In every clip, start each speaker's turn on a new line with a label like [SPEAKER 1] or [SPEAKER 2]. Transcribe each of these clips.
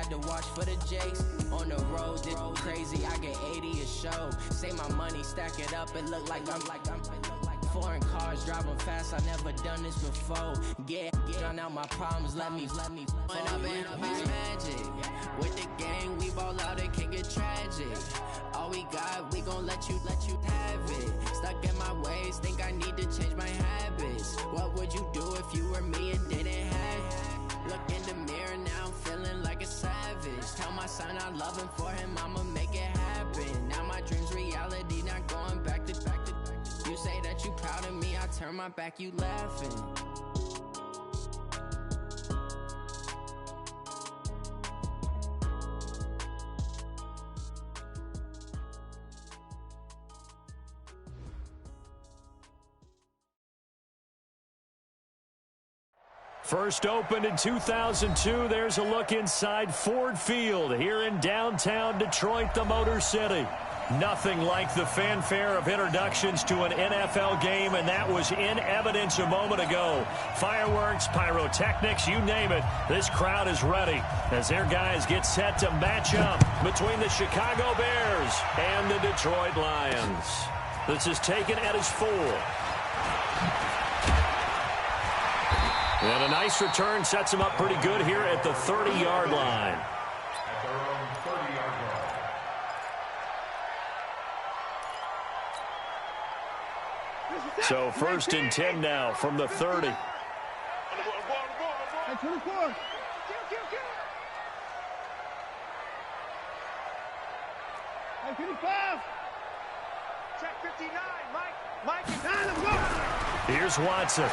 [SPEAKER 1] had to watch for the jakes. On the road, it's crazy, I get 80 a show. Say my money, stack it up, it look like I'm foreign cars, driving fast, I never done this before. Drown out my problems, let me When I've been magic. With the gang, we ball out, it can get tragic. All we got, we gon' let you have it. Stuck in my ways, think I need to change my habits. What would you do if you were me and didn't have it? Look in the mirror, now I'm feeling like a savage. Tell my son I love him, for him I'ma make it happen. Now my dream's reality, not going back to. You say that you proud of me, I turn my back, you laughing.
[SPEAKER 2] First opened in 2002, there's a look inside Ford Field here in downtown Detroit, the Motor City. Nothing like the fanfare of introductions to an NFL game, and that was in evidence a moment ago. Fireworks, pyrotechnics, you name it. This crowd is ready as their guys get set to match up between the Chicago Bears and the Detroit Lions. This is taken at his 4. And a nice return sets him up pretty good here at the 30-yard line. So first and 10 now from the 30.
[SPEAKER 3] Hey, 24. Hey, 55. Check 59. Mike. Let's go.
[SPEAKER 2] Here's Watson.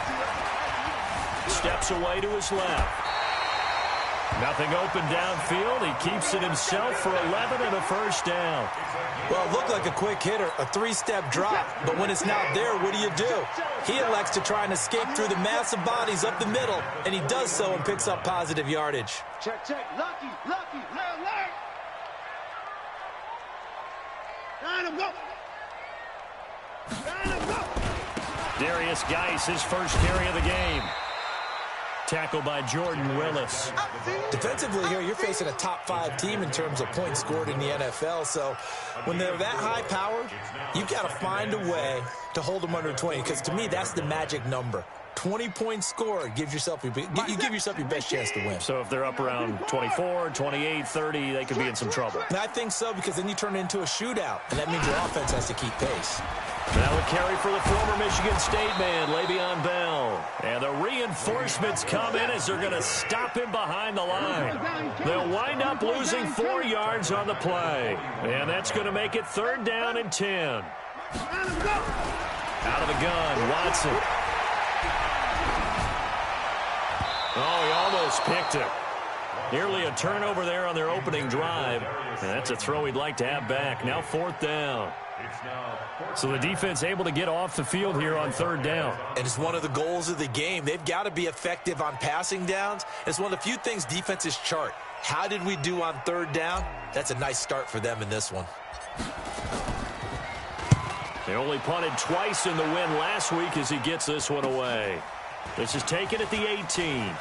[SPEAKER 2] Steps away to his left. Nothing open downfield. He keeps it himself for 11 and a first down.
[SPEAKER 4] Well, it looked like a quick hitter, a 3-step drop. But when it's not there, what do? He elects to try and escape through the massive bodies up the middle, and he does so and picks up positive yardage.
[SPEAKER 3] Check. Lucky. Alert. Line him, go.
[SPEAKER 2] Darius Geis, his first carry of the game. Tackled by Jordan Willis.
[SPEAKER 4] Defensively here, you're facing a top 5 team in terms of points scored in the NFL. So when they're that high powered, you've got to find a way to hold them under 20. Because to me, that's the magic number. 20 points scored, you give yourself your best chance to win.
[SPEAKER 2] So if they're up around 24, 28, 30, they could be in some trouble.
[SPEAKER 4] And I think so, because then you turn it into a shootout, and that means your offense has to keep pace.
[SPEAKER 2] Now a carry for the former Michigan State man, Le'Veon Bell. And the reinforcements come in as they're going to stop him behind the line. They'll wind up losing 4 yards on the play. And that's going to make it 3rd down and 10. Out of the gun, Watson. Oh, he almost picked it. Nearly a turnover there on their opening drive. And that's a throw he'd like to have back. Now 4th down. So the defense able to get off the field here on 3rd down.
[SPEAKER 4] And it's one of the goals of the game. They've got to be effective on passing downs. It's one of the few things defenses chart. How did we do on 3rd down? That's a nice start for them in this one.
[SPEAKER 2] They only punted twice in the win last week as he gets this one away. This is taken at the 18.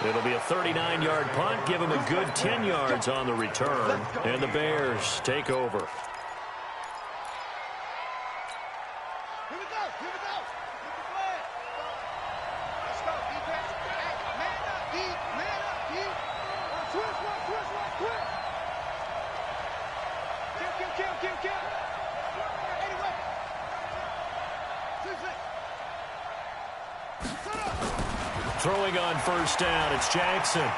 [SPEAKER 2] It'll be a 39-yard punt, give him a good 10 yards on the return, and the Bears take over.
[SPEAKER 3] Here we go. Get the flag. Let's go, defense. Hey, man up, D. Switch. Kill. Anyway.
[SPEAKER 2] Throwing on 1st down, it's Jackson.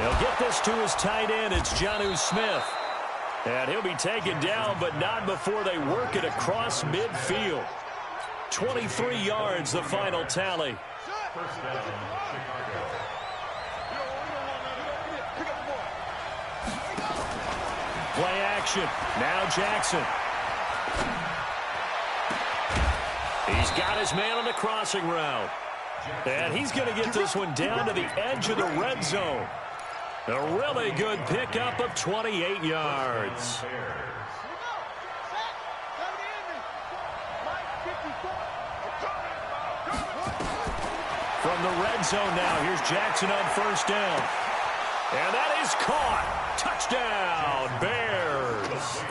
[SPEAKER 2] He'll get this to his tight end, it's Jonnu Smith. And he'll be taken down, but not before they work it across midfield. 23 yards, the final tally. Play action. Now Jackson. He's got his man on the crossing route. And he's going to get this one down to the edge of the red zone. A really good pickup of 28 yards. From the red zone now, here's Jackson on first down. And that is caught. Touchdown, Bears.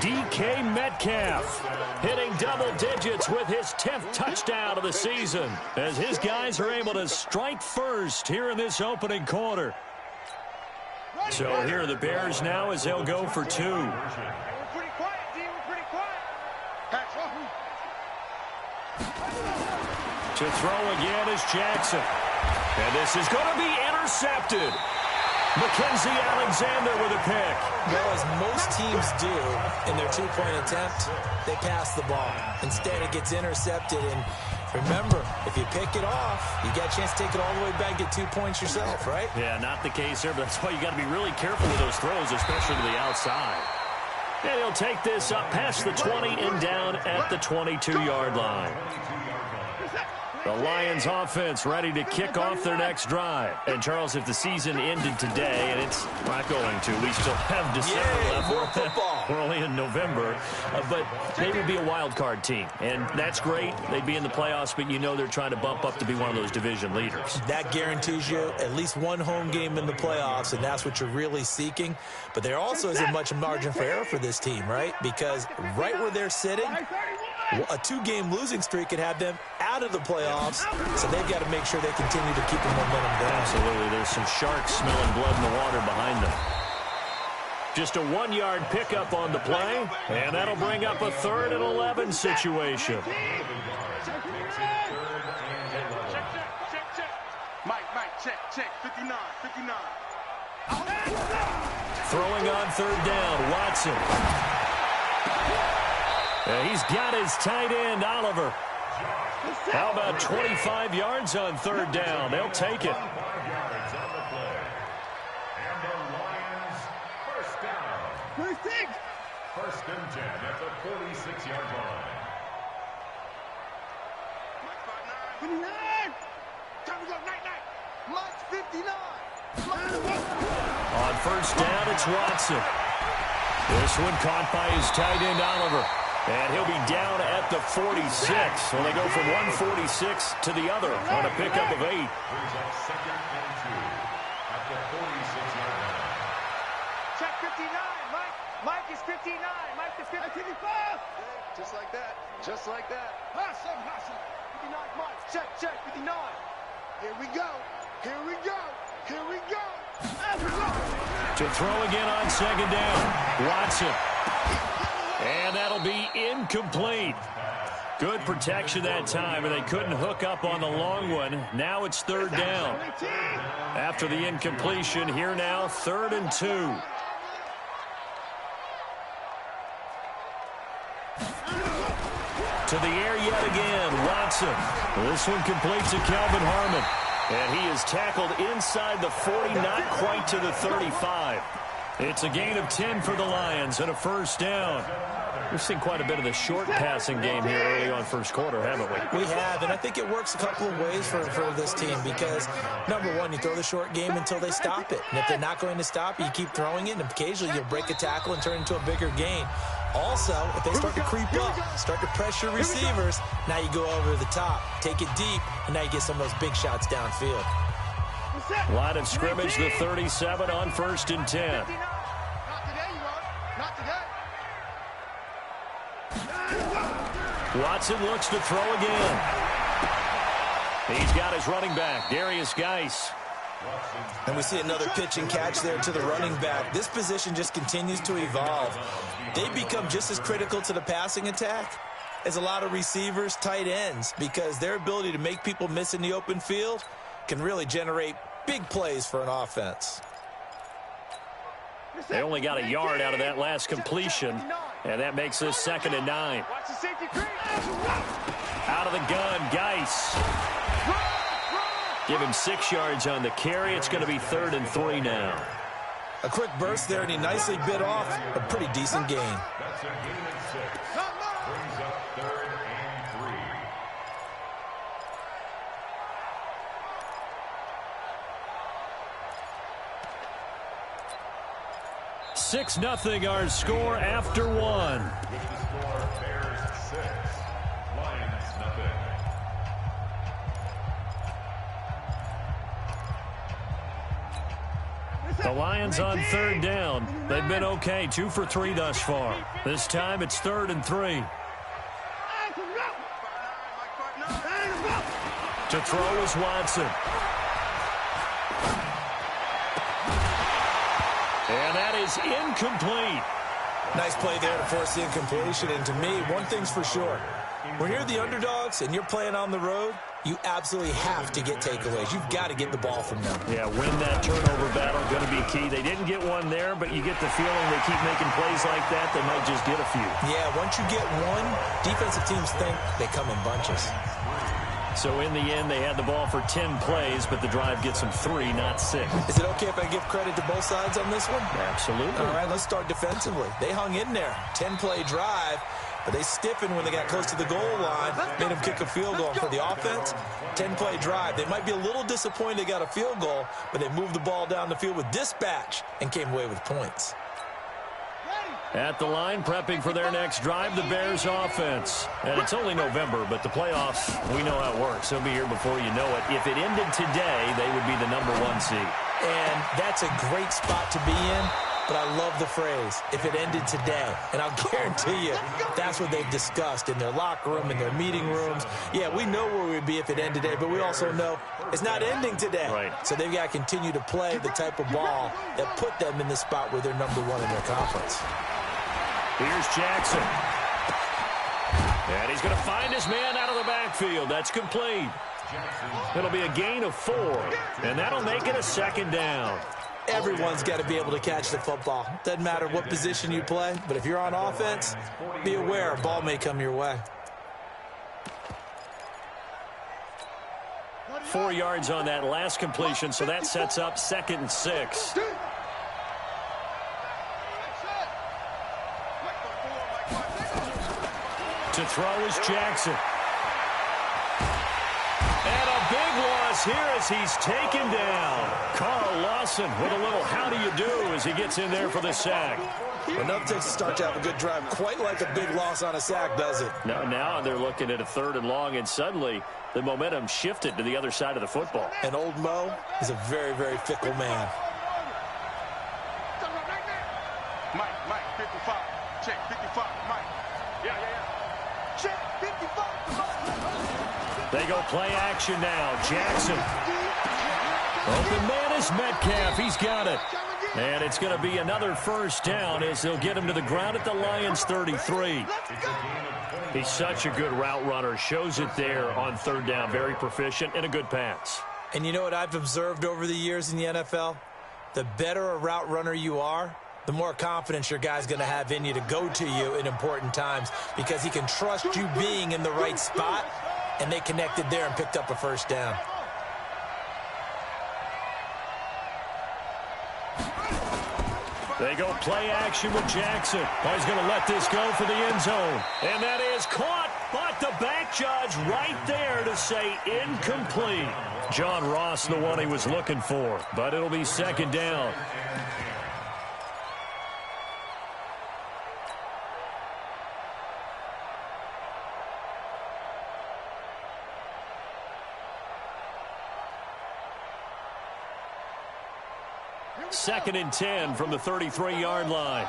[SPEAKER 2] DK Metcalf hitting double digits with his 10th touchdown of the season as his guys are able to strike first here in this opening quarter. So here are the Bears now as they'll go for 2.
[SPEAKER 3] We're pretty quiet, D. We're pretty quiet.
[SPEAKER 2] To throw again is Jackson. And this is going to be intercepted. Mackenzie Alexander with a pick.
[SPEAKER 4] Well, as most teams do in their two-point attempt, they pass the ball. Instead, it gets intercepted. And remember, if you pick it off, you got a chance to take it all the way back, get 2 points yourself, right?
[SPEAKER 2] Yeah, not the case there, but that's why you got to be really careful with those throws, especially to the outside. And he'll take this up past the 20 and down at the 22-yard line. The Lions offense ready to kick off their next drive. And, Charles, if the season ended today, and it's not going to, we still have December left.
[SPEAKER 4] More football.
[SPEAKER 2] We're only in November. But they would be a wild card team. And that's great. They'd be in the playoffs, but you know they're trying to bump up to be one of those division leaders.
[SPEAKER 4] That guarantees you at least one home game in the playoffs, and that's what you're really seeking. But there also isn't much margin for error for this team, right? Because right where they're sitting, a 2-game losing streak could have them out of the playoffs, so they've got to make sure they continue to keep the momentum going.
[SPEAKER 2] Absolutely. There's some sharks smelling blood in the water behind them. Just a 1-yard pickup on the play, and that'll bring up a 3rd and 11 situation.
[SPEAKER 3] Mike, check, 59.
[SPEAKER 2] Throwing on 3rd down, Watson. He's got his tight end, Oliver. How about 25 yards on 3rd down? They'll take it.
[SPEAKER 5] First and 10 at the 46-yard line.
[SPEAKER 3] 59. Time to go, night. Mike's 59.
[SPEAKER 2] On first down, it's Watson. This one caught by his tight end, Oliver. And he'll be down at the 46. So they go from 146 to the other on a pickup of 8.
[SPEAKER 5] Brings up 2nd and 2 at the 46-yard line.
[SPEAKER 3] Check 59, Mike. Mike is 59. Mike is 55. Just like that. Awesome. 59, Mike. Check, 59. Here we go.
[SPEAKER 2] To throw again on 2nd down, Watson. And that'll be incomplete. Good protection that time, and they couldn't hook up on the long one. Now it's 3rd down. After the incompletion, here now, 3rd and 2. To the air yet again, Watson. This one completes to Calvin Harmon. And he is tackled inside the 40, not quite to the 35. It's a gain of 10 for the Lions and a 1st down. We've seen quite a bit of the short passing game here early on first quarter, haven't we?
[SPEAKER 4] We have, and I think it works a couple of ways for this team because, number one, you throw the short game until they stop it. And if they're not going to stop it, you keep throwing it, and occasionally you'll break a tackle and turn it into a bigger gain. Also, if they start to creep up, start to pressure receivers, now you go over the top, take it deep, and now you get some of those big shots downfield.
[SPEAKER 2] Line of scrimmage, the 37 on 1st and 10.
[SPEAKER 3] Not today, you are. Not today.
[SPEAKER 2] Watson looks to throw again. He's got his running back, Darius Geis.
[SPEAKER 4] And we see another pitch and catch there to the running back. This position just continues to evolve. They become just as critical to the passing attack as a lot of receivers, tight ends, because their ability to make people miss in the open field can really generate big plays for an offense.
[SPEAKER 2] They only got a yard out of that last completion, and that makes this 2nd and 9. Out of the gun, Geis. Give him 6 yards on the carry. It's going to be 3rd and 3 now.
[SPEAKER 4] A quick burst there, and he nicely bit off a pretty decent gain.
[SPEAKER 5] That's a gain of 6. Brings up 3rd and 3.
[SPEAKER 2] 6-0 our score after 1.
[SPEAKER 5] With the score, Bears 6, Lions 0.
[SPEAKER 2] The Lions on third down. They've been okay, 2 for 3 thus far. This time it's 3rd and 3. To throw is Watson. And that is incomplete.
[SPEAKER 4] Nice play there to force the incompletion. And to me, one thing's for sure. When you're the underdogs and you're playing on the road, you absolutely have to get takeaways. You've got to get the ball from them.
[SPEAKER 2] Yeah, win that turnover battle, going to be key. They didn't get one there, but you get the feeling they keep making plays like that, they might just get a few.
[SPEAKER 4] Yeah, once you get one, defensive teams think they come in bunches.
[SPEAKER 2] So in the end, they had the ball for 10 plays, but the drive gets them 3, not 6.
[SPEAKER 4] Is it okay if I give credit to both sides on this one?
[SPEAKER 2] Absolutely.
[SPEAKER 4] All right, let's start defensively. They hung in there. 10-play drive, but they stiffened when they got close to the goal line, made them kick a field goal. For the offense, 10-play drive. They might be a little disappointed they got a field goal, but they moved the ball down the field with dispatch and came away with points.
[SPEAKER 2] At the line, prepping for their next drive, the Bears offense. And it's only November, but the playoffs, we know how it works. They'll be here before you know it. If it ended today, they would be the #1 seed.
[SPEAKER 4] And that's a great spot to be in, but I love the phrase, if it ended today. And I'll guarantee you, that's what they've discussed in their locker room, in their meeting rooms. Yeah, we know where we'd be if it ended today, but we also know it's not ending today.
[SPEAKER 2] Right.
[SPEAKER 4] So they've got to continue to play the type of ball that put them in the spot where they're #1 in their conference.
[SPEAKER 2] Here's Jackson. And he's going to find his man out of the backfield. That's complete. It'll be a gain of 4, and that'll make it a 2nd down.
[SPEAKER 4] Everyone's got to be able to catch the football. Doesn't matter what position you play, but if you're on offense, be aware a ball may come your way.
[SPEAKER 2] 4 yards on that last completion, so that sets up 2nd and 6. To throw is Jackson. And a big loss here as he's taken down. Carl Lawson with a little how do you do as he gets in there for the sack.
[SPEAKER 4] Enough takes a start to have a good drive. Quite like a big loss on a sack, does it?
[SPEAKER 2] Now they're looking at a 3rd and long, and suddenly the momentum shifted to the other side of the football.
[SPEAKER 4] And old Mo is a very, very fickle man.
[SPEAKER 3] Mike, 55. Check, 55. Mike. Yeah. Check, 55.
[SPEAKER 2] They go play action now. Jackson. Open man is Metcalf. He's got it. And it's going to be another 1st down as they'll get him to the ground at the Lions 33. He's such a good route runner. Shows it there on 3rd down. Very proficient and a good pass.
[SPEAKER 4] And you know what I've observed over the years in the NFL? The better a route runner you are, the more confidence your guy's going to have in you to go to you in important times because he can trust you being in the right spot, and they connected there and picked up a 1st down.
[SPEAKER 2] They go play action with Jackson. He's going to let this go for the end zone. And that is caught, but the back judge right there to say incomplete. John Ross, the one he was looking for, but it'll be 2nd down. Second and 10 from the 33-yard line.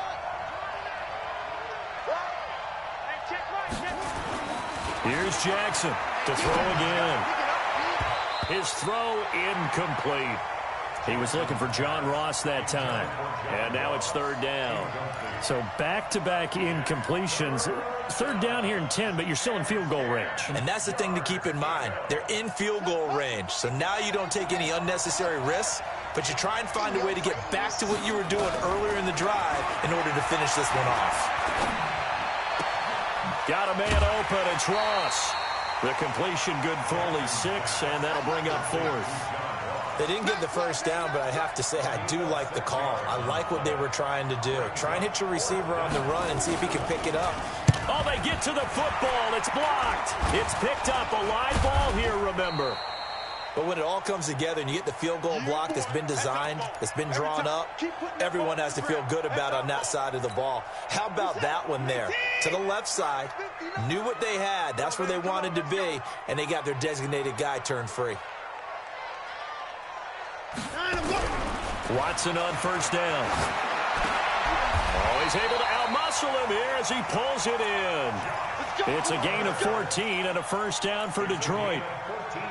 [SPEAKER 2] Here's Jackson to throw again. His throw incomplete. He was looking for John Ross that time. And now it's 3rd down. So back-to-back incompletions. 3rd down here in 10, but you're still in field goal range.
[SPEAKER 4] And that's the thing to keep in mind. They're in field goal range. So now you don't take any unnecessary risks, but you try and find a way to get back to what you were doing earlier in the drive in order to finish this one off.
[SPEAKER 2] Got a man open. It's Ross. The completion good for only 6, and that'll bring up 4th.
[SPEAKER 4] They didn't get the 1st down, but I have to say I do like the call. I like what they were trying to do. Try and hit your receiver on the run and see if he can pick it up.
[SPEAKER 2] Oh, they get to the football. It's blocked. It's picked up. A live ball here, remember.
[SPEAKER 4] But when it all comes together and you get the field goal block that's been designed, that's been drawn up, everyone has to feel good about on that side of the ball. How about that one there? To the left side, knew what they had. That's where they wanted to be, and they got their designated guy turned free.
[SPEAKER 2] Watson on first down. Oh, he's able to outmuscle him here as he pulls it in. It's a gain of 14 and a first down for Detroit.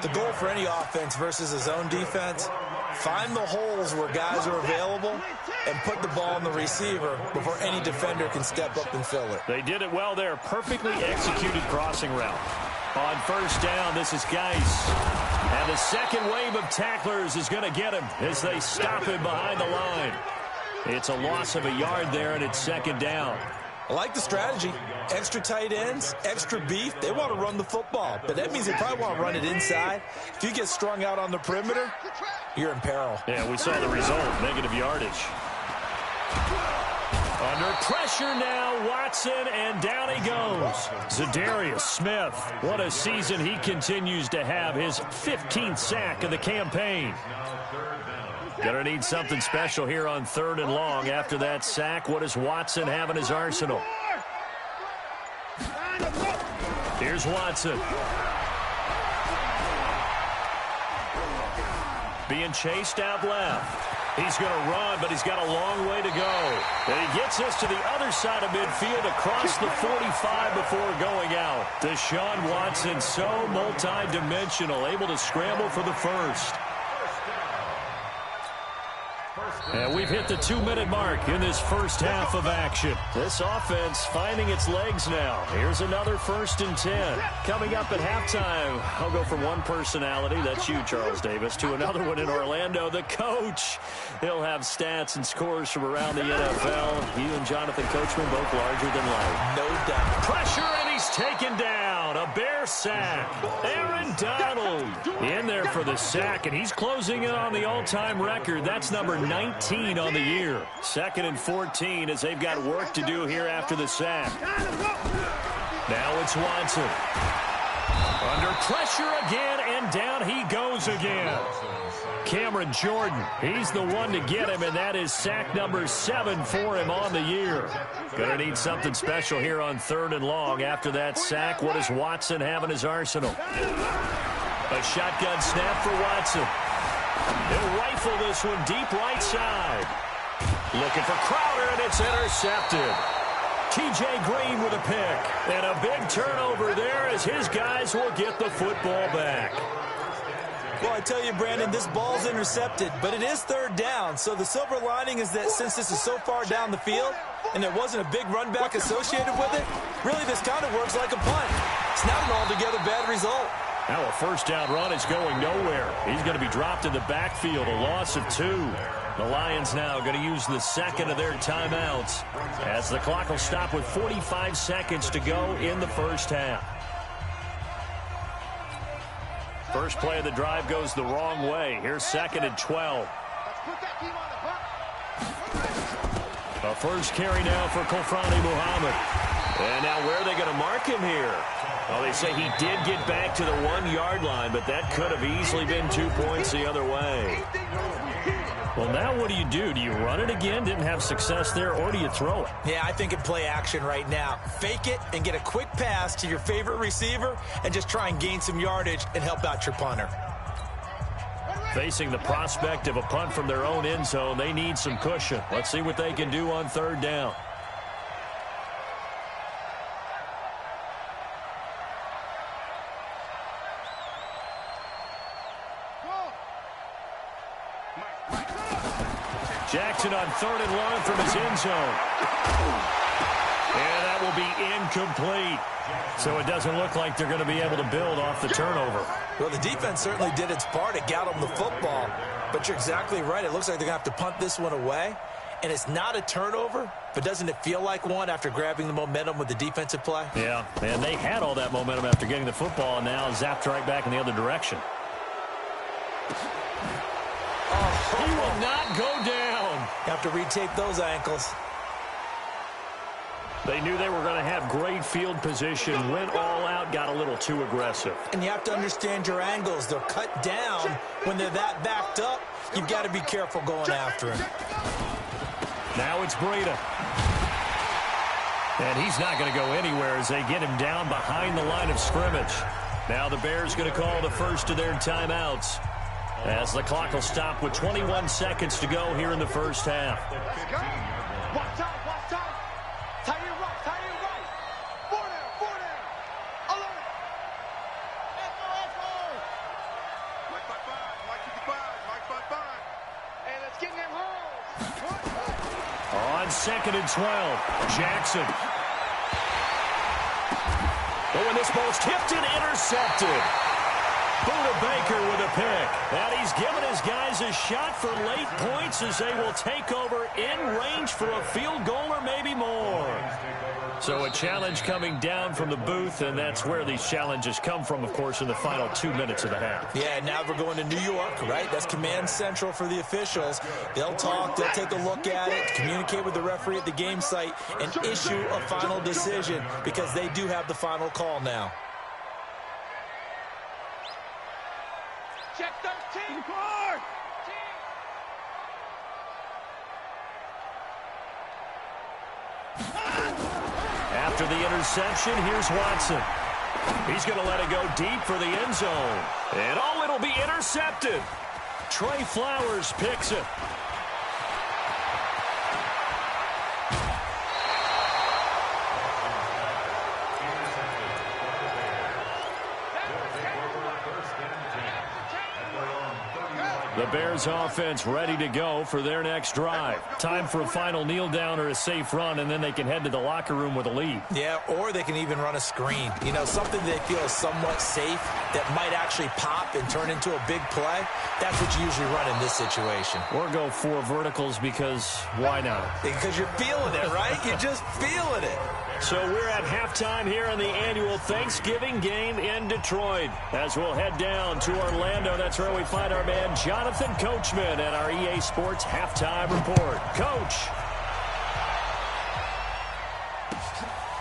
[SPEAKER 4] The goal for any offense versus a zone defense, find the holes where guys are available and put the ball on the receiver before any defender can step up and fill it.
[SPEAKER 2] They did it well there. Perfectly executed crossing route. On first down, this is Geis. And the second wave of tacklers is going to get him as they stop him behind the line. It's a loss of a yard there, and it's second down.
[SPEAKER 4] I like the strategy. Extra tight ends, extra beef. They want to run the football, but that means they probably want to run it inside. If you get strung out on the perimeter, you're in peril.
[SPEAKER 2] Yeah, we saw the result, negative yardage. Under pressure now, Watson, and down he goes. Za'Darius Smith, what a season he continues to have, his 15th sack of the campaign. Gonna need something special here on 3rd and long. After that sack, what does Watson have in his arsenal? Here's Watson. Being chased out left. He's going to run, but he's got a long way to go. And he gets us to the other side of midfield across the 45 before going out. Deshaun Watson, so multi-dimensional, able to scramble for the first. And we've hit the 2-minute mark in this first half of action. This offense finding its legs now. Here's another 1st and 10. Coming up at halftime, I'll go from one personality, that's you, Charles Davis, to another one in Orlando, the coach. He'll have stats and scores from around the NFL. You and Jonathan Coachman both larger than life.
[SPEAKER 4] No doubt.
[SPEAKER 2] Pressure, and he's taken down. A Bear sack. Aaron Donald in there for the sack, and he's closing in on the all-time record. That's number 19 on the year. 2nd and 14 as they've got work to do here after the sack. Now it's Watson. Under pressure again, and down he goes again. Cameron Jordan, he's the one to get him, and that is sack number 7 for him on the year. Gonna need something special here on 3rd and long. After that sack, what does Watson have in his arsenal? A shotgun snap for Watson. He'll rifle this one deep right side. Looking for Crowder, and it's intercepted. T.J. Green with a pick. And a big turnover there as his guys will get the football back.
[SPEAKER 4] Well, I tell you, Brandon, this ball's intercepted, but it is 3rd down. So the silver lining is that since this is so far down the field and there wasn't a big run back associated with it, really this kind of works like a punt. It's not an altogether bad result.
[SPEAKER 2] Now a first down run is going nowhere. He's going to be dropped in the backfield, a loss of 2. The Lions now going to use the second of their timeouts as the clock will stop with 45 seconds to go in the first half. First play of the drive goes the wrong way. Here's 2nd and 12. A first carry now for Kofrani Muhammad. And now where are they going to mark him here? Well, they say he did get back to the 1-yard line, but that could have easily been 2 points the other way. Well, now what do you do? Do you run it again? Didn't have success there, or do you throw it?
[SPEAKER 4] Yeah, I think in play action right now. Fake it and get a quick pass to your favorite receiver and just try and gain some yardage and help out your punter.
[SPEAKER 2] Facing the prospect of a punt from their own end zone, they need some cushion. Let's see what they can do on 3rd down. Jackson on 3rd and long from his end zone. And that will be incomplete. So it doesn't look like they're going to be able to build off the turnover.
[SPEAKER 4] Well, the defense certainly did its part. It got them the football. But you're exactly right. It looks like they're going to have to punt this one away. And it's not a turnover, but doesn't it feel like one after grabbing the momentum with the defensive play?
[SPEAKER 2] Yeah, and they had all that momentum after getting the football, and now zapped right back in the other direction. He will not go down.
[SPEAKER 4] You have to retake those ankles.
[SPEAKER 2] They knew they were going to have great field position, went all out, got a little too aggressive.
[SPEAKER 4] And you have to understand your angles. They're cut down. When they're that backed up, you've got to be careful going after him.
[SPEAKER 2] Now it's Breida. And he's not going to go anywhere as they get him down behind the line of scrimmage. Now the Bears going to call the first of their timeouts. as the clock will stop with 21 seconds to go here in the first half.
[SPEAKER 3] Let's go. Watch time, watch time. Tie it right, tie it right. Four down. Alert. Echo. Mike 55, Mike 55, Mike 55. Hey, let's get in them holes.
[SPEAKER 2] On 2nd and 12, Jackson. Oh, and this ball's tipped and intercepted. Buda Baker with a pick. And he's given his guys a shot for late points as they will take over in range for a field goal or maybe more. So a challenge coming down from the booth, and that's where these challenges come from, of course, in the final 2 minutes of the half.
[SPEAKER 4] Yeah, now we're going to New York, right? That's command central for the officials. They'll talk, they'll take a look at it, communicate with the referee at the game site, and issue a final decision because they do have the final call now.
[SPEAKER 3] Check 13.
[SPEAKER 2] After the interception, here's Watson. He's going to let it go deep for the end zone. And oh, it'll be intercepted. Trey Flowers picks it. The Bears offense ready to go for their next drive. Time for a final kneel down or a safe run, and then they can head to the locker room with a lead.
[SPEAKER 4] Yeah, or they can even run a screen. You know, something they feel is somewhat safe that might actually pop and turn into a big play. That's what you usually run in this situation.
[SPEAKER 2] Or go 4 verticals because why not?
[SPEAKER 4] Because you're feeling it, right? You're just feeling it.
[SPEAKER 2] So we're at halftime here in the annual Thanksgiving game in Detroit. As we'll head down to Orlando, that's where we find our man Jonathan Coachman at our EA Sports Halftime Report. Coach.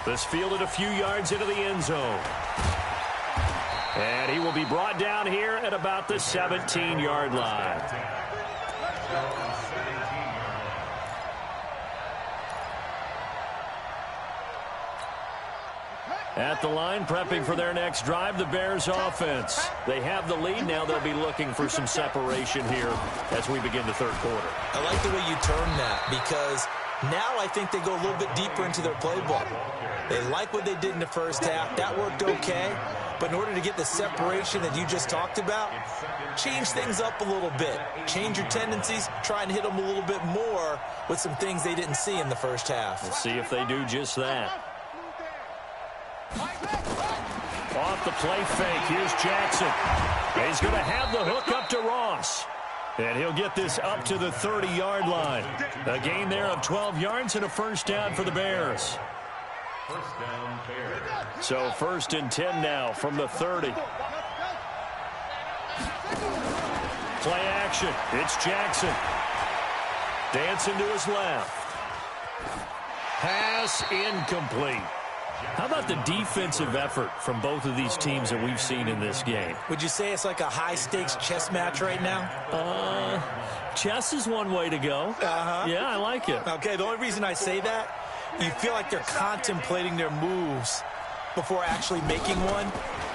[SPEAKER 2] This fielded a few yards into the end zone. And he will be brought down here at about the 17-yard line. At the line, prepping for their next drive, the Bears offense. They have the lead. Now they'll be looking for some separation here as we begin the third quarter.
[SPEAKER 4] I like the way you turn that because now I think they go a little bit deeper into their playbook. They like what they did in the first half. That worked okay. But in order to get the separation that you just talked about, change things up a little bit. Change your tendencies. Try and hit them a little bit more with some things they didn't see in the first half.
[SPEAKER 2] We'll see if they do just that. Off the play fake, here's Jackson. He's going to have the hook up to Ross. And he'll get this up to the 30-yard line. A gain there of 12 yards and a first down for the Bears. So 1st and 10 now from the 30. Play action. It's Jackson. Dancing to his left. Pass incomplete. How about the defensive effort from both of these teams that we've seen in this game?
[SPEAKER 4] Would you say it's like a high-stakes chess match right now?
[SPEAKER 2] Chess is one way to go. Yeah, I like it.
[SPEAKER 4] Okay, the only reason I say that, you feel like they're contemplating their moves before actually making one,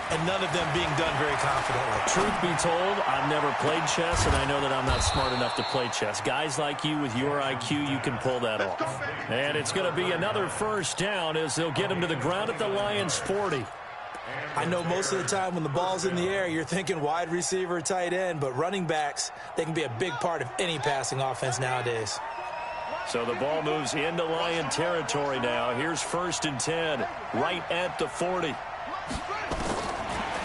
[SPEAKER 4] and none of them being done very confidently.
[SPEAKER 2] Truth be told, I've never played chess, and I know that I'm not smart enough to play chess. Guys like you with your IQ, you can pull that off. And it's going to be another first down as they'll get him to the ground at the Lions' 40.
[SPEAKER 4] I know most of the time when the ball's in the air, you're thinking wide receiver, tight end, but running backs, they can be a big part of any passing offense nowadays.
[SPEAKER 2] So the ball moves into Lion territory now. Here's 1st and 10, right at the 40.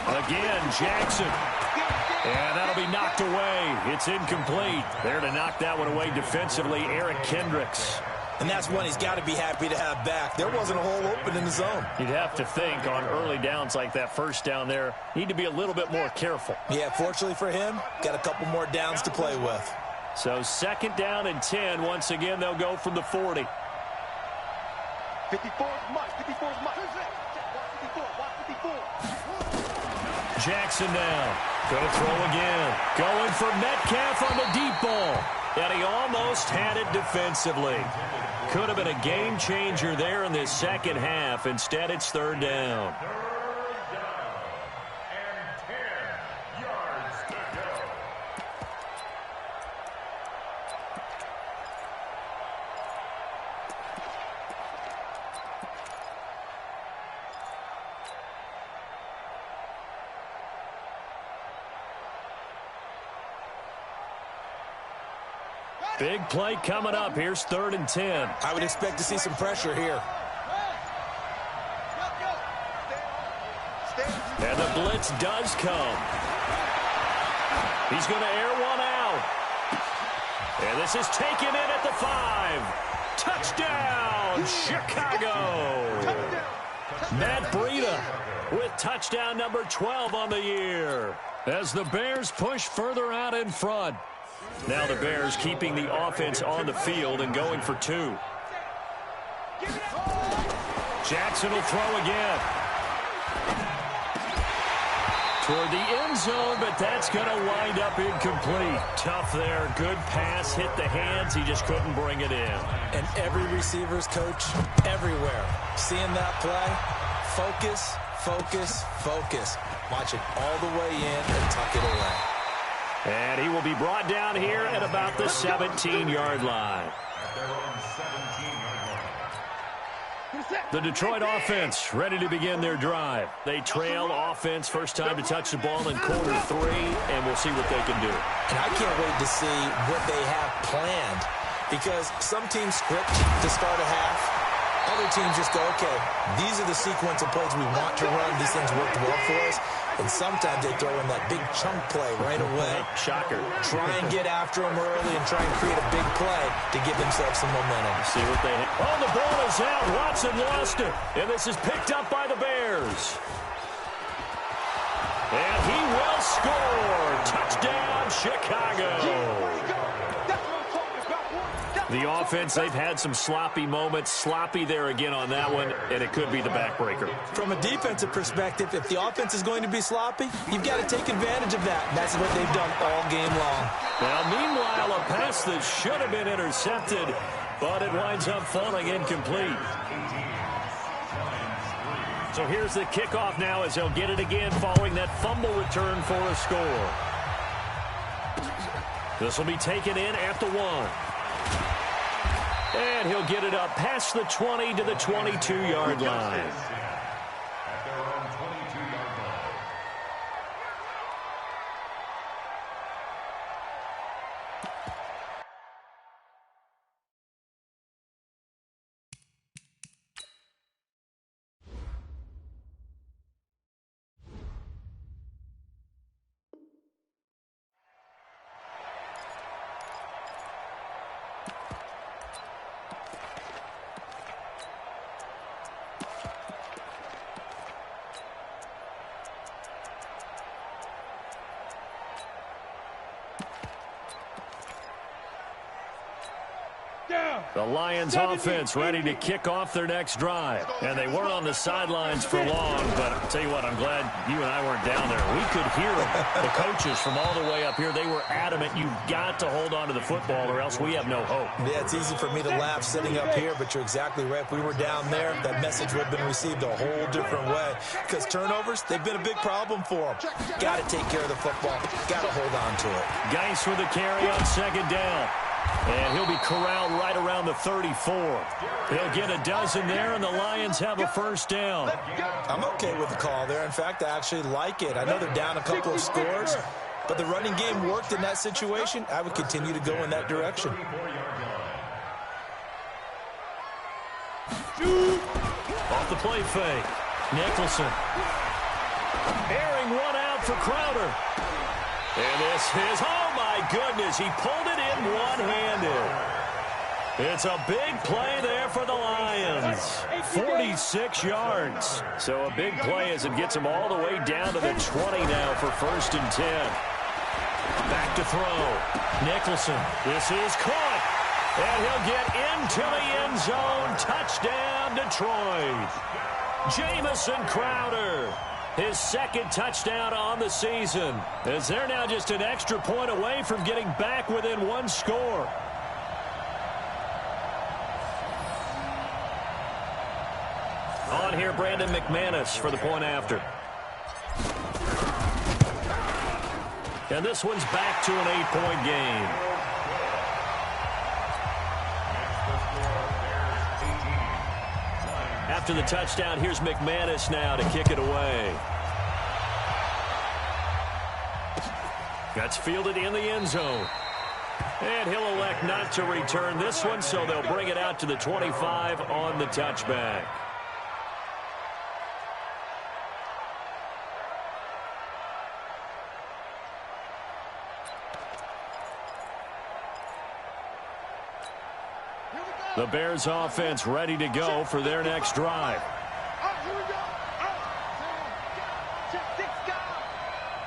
[SPEAKER 2] Again, Jackson. And that'll be knocked away. It's incomplete. There to knock that one away defensively, Eric Kendricks.
[SPEAKER 4] And that's one he's got to be happy to have back. There wasn't a hole open in the zone.
[SPEAKER 2] You'd have to think on early downs like that first down there, need to be a little bit more careful.
[SPEAKER 4] Yeah, fortunately for him, got a couple more downs to play with.
[SPEAKER 2] So 2nd down and 10. Once again, they'll go from the 40.
[SPEAKER 3] 54 is Mike. 54 is Mike. 54.
[SPEAKER 2] Jackson now. Going to throw again. Going for Metcalf on the deep ball. And he almost had it defensively. Could have been a game changer there in this second half. Instead, it's 3rd down. Big play coming up. Here's 3rd and 10.
[SPEAKER 4] I would expect to see some pressure here.
[SPEAKER 2] And the blitz does come. He's going to air one out. And this is taken in at the 5. Touchdown, Chicago. Matt Breida with touchdown number 12 on the year as the Bears push further out in front. Now the Bears keeping the offense on the field and going for 2. Jackson will throw again. Toward the end zone, but that's going to wind up incomplete. Tough there. Good pass. Hit the hands. He just couldn't bring it in.
[SPEAKER 4] And every receiver's coach everywhere. Seeing that play, focus, focus, focus. Watch it all the way in and tuck it away.
[SPEAKER 2] And he will be brought down here at about the 17-yard line. The Detroit offense ready to begin their drive. They trail offense, first time to touch the ball in quarter 3, and we'll see what they can do.
[SPEAKER 4] And I can't wait to see what they have planned, because some teams script to start a half. Other teams just go, okay, these are the sequence of plays we want to run. These things worked well for us. And sometimes they throw in that big chunk play right away.
[SPEAKER 2] Shocker.
[SPEAKER 4] Try and get after them early and try and create a big play to give themselves some momentum.
[SPEAKER 2] See what they have. Oh, the ball is out. Watson lost it. And this is picked up by the Bears. And he will score. Touchdown, Chicago. The offense, they've had some sloppy moments. Sloppy there again on that one, and it could be the backbreaker.
[SPEAKER 4] From a defensive perspective, if the offense is going to be sloppy, you've got to take advantage of that. That's what they've done all game long.
[SPEAKER 2] Now, meanwhile, a pass that should have been intercepted, but it winds up falling incomplete. So here's the kickoff now as they'll get it again following that fumble return for a score. This will be taken in at the 1. And he'll get it up past the 20 to the 22-yard line. The Lions offense ready to kick off their next drive. And they weren't on the sidelines for long, but I'll tell you what, I'm glad you and I weren't down there. We could hear them. The coaches from all the way up here, they were adamant, you've got to hold on to the football or else we have no hope.
[SPEAKER 4] Yeah, it's easy for me to laugh sitting up here, but you're exactly right. If we were down there, that message would have been received a whole different way. Because turnovers, they've been a big problem for them. Got to take care of the football. Got to hold on to it.
[SPEAKER 2] Geis with the carry on second down. And he'll be corralled right around the 34. He'll get a dozen there, and the Lions have a first down.
[SPEAKER 4] I'm okay with the call there. In fact, I actually like it. I know they're down a couple of scores, but the running game worked in that situation. I would continue to go in that direction.
[SPEAKER 2] Off the play fake. Nicholson. Airing one out for Crowder. And this is, oh my goodness, he pulled it in one-handed. It's a big play there for the Lions. 46 yards. So a big play as it gets them all the way down to the 20 now for 1st and 10. Back to throw. Nicholson. This is caught. And he'll get into the end zone. Touchdown, Detroit. Jamison Crowder. His second touchdown on the season, as they're now just an extra point away from getting back within one score. On here, Brandon McManus for the point after. And this one's back to an 8-point game. After the touchdown, here's McManus now to kick it away. That's fielded in the end zone. And he'll elect not to return this one, so they'll bring it out to the 25 on the touchback. The Bears offense ready to go for their next drive.
[SPEAKER 3] Here we go. Check,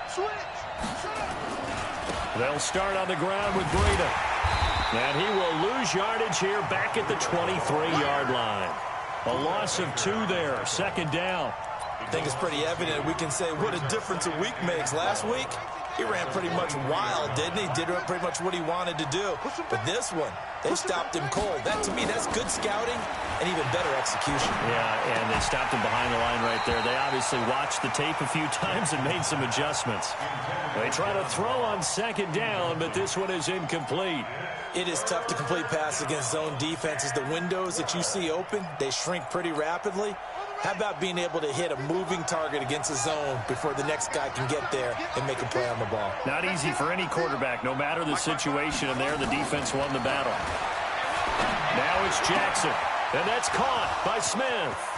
[SPEAKER 3] switch.
[SPEAKER 2] They'll start on the ground with Breida. And he will lose yardage here back at the 23-yard line. A loss of 2 there, second down.
[SPEAKER 4] I think it's pretty evident. We can say what a difference a week makes. Last week, he ran pretty much wild, didn't he? Did pretty much what he wanted to do. But this one, they stopped him cold. That, to me, that's good scouting and even better execution.
[SPEAKER 2] Yeah, and they stopped him behind the line right there. They obviously watched the tape a few times and made some adjustments. They try to throw on second down, but this one is incomplete.
[SPEAKER 4] It is tough to complete pass against zone defenses. The windows that you see open, they shrink pretty rapidly. How about being able to hit a moving target against a zone before the next guy can get there and make a play on the ball?
[SPEAKER 2] Not easy for any quarterback, no matter the situation, and there the defense won the battle. Now it's Jackson, and that's caught by Smith.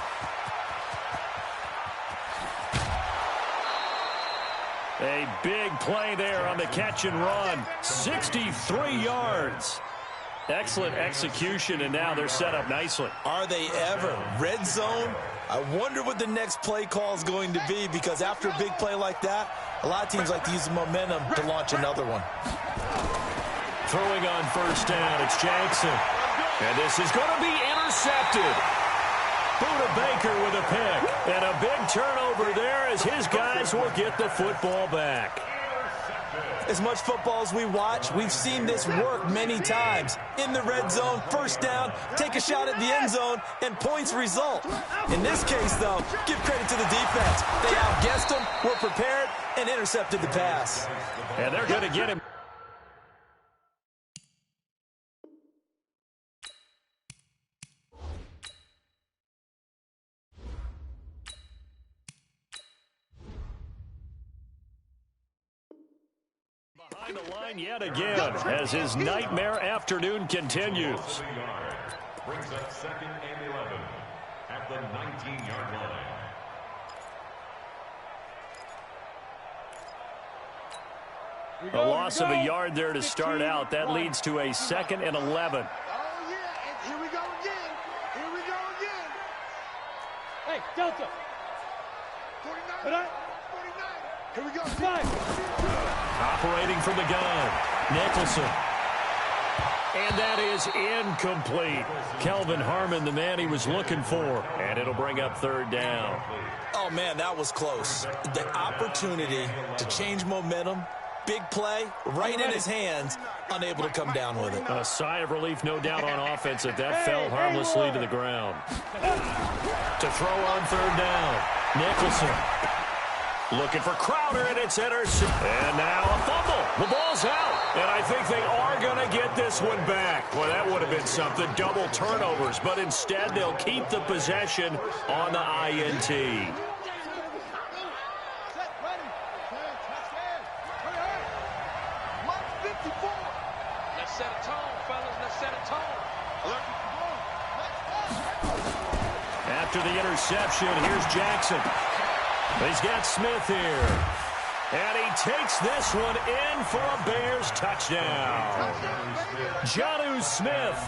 [SPEAKER 2] A big play there on the catch and run. 63 yards. Excellent execution, and now they're set up nicely.
[SPEAKER 4] Are they ever? Red zone? I wonder what the next play call is going to be, because after a big play like that, a lot of teams like to use the momentum to launch another one.
[SPEAKER 2] Throwing on first down, it's Jackson. And this is going to be intercepted. Buda Baker with a pick. And a big turnover there as his guys will get the football back.
[SPEAKER 4] As much football as we watch, we've seen this work many times. In the red zone, first down, take a shot at the end zone, and points result. In this case, though, give credit to the defense. They outguessed them, were prepared, and intercepted the pass.
[SPEAKER 2] And they're going to get him. Behind the line yet again as his nightmare afternoon continues.
[SPEAKER 5] Brings up 2nd and 11 at the 19-yard line.
[SPEAKER 2] A loss of a yard there to start out. That leads to a 2nd and 11.
[SPEAKER 3] Oh, yeah, and here we go again. Here we go again.
[SPEAKER 6] Hey, Delta.
[SPEAKER 3] 49. 49. Here we go. 5.
[SPEAKER 2] Operating from the gun, Nicholson. And that is incomplete. Kelvin Harmon, the man he was looking for. And it'll bring up 3rd down.
[SPEAKER 4] Oh, man, that was close. The opportunity to change momentum, big play, right in his hands, unable to come down with it.
[SPEAKER 2] A sigh of relief, no doubt, on offense that fell harmlessly to the ground. To throw on 3rd down, Nicholson. Looking for Crowder, and it's intercepted. And now a fumble. The ball's out. And I think they are going to get this one back. Well, that would have been something. Double turnovers. But instead, they'll keep the possession on the INT.
[SPEAKER 3] Let's set a tone, fellas. Let's set a tone.
[SPEAKER 2] After the interception, here's Jackson. He's got Smith here. And he takes this one in for a Bears touchdown. Jonnu Smith,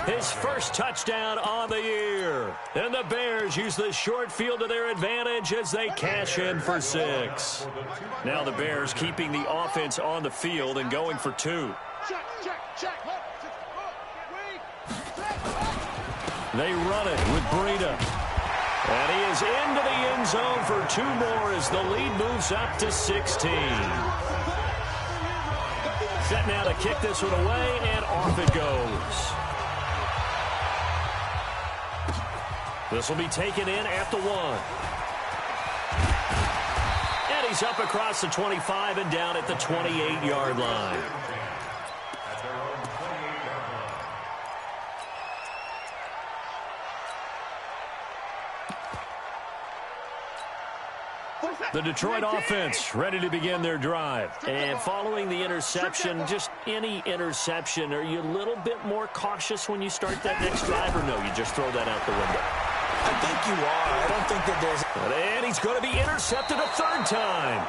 [SPEAKER 2] his first touchdown on the year. And the Bears use the short field to their advantage as they cash in for 6. Now the Bears keeping the offense on the field and going for 2.
[SPEAKER 3] Check.
[SPEAKER 2] They run it with Breida. And he is into the end zone for 2 more as the lead moves up to 16. Set now to kick this one away, and off it goes. This will be taken in at the 1. And he's up across the 25 and down at the 28-yard line. The Detroit offense ready to begin their drive.
[SPEAKER 7] And following the interception, just any interception, are you a little bit more cautious when you start that next drive, or no, you just throw that out the window?
[SPEAKER 4] I think you are. I don't think that there's...
[SPEAKER 2] And he's going to be intercepted a third time.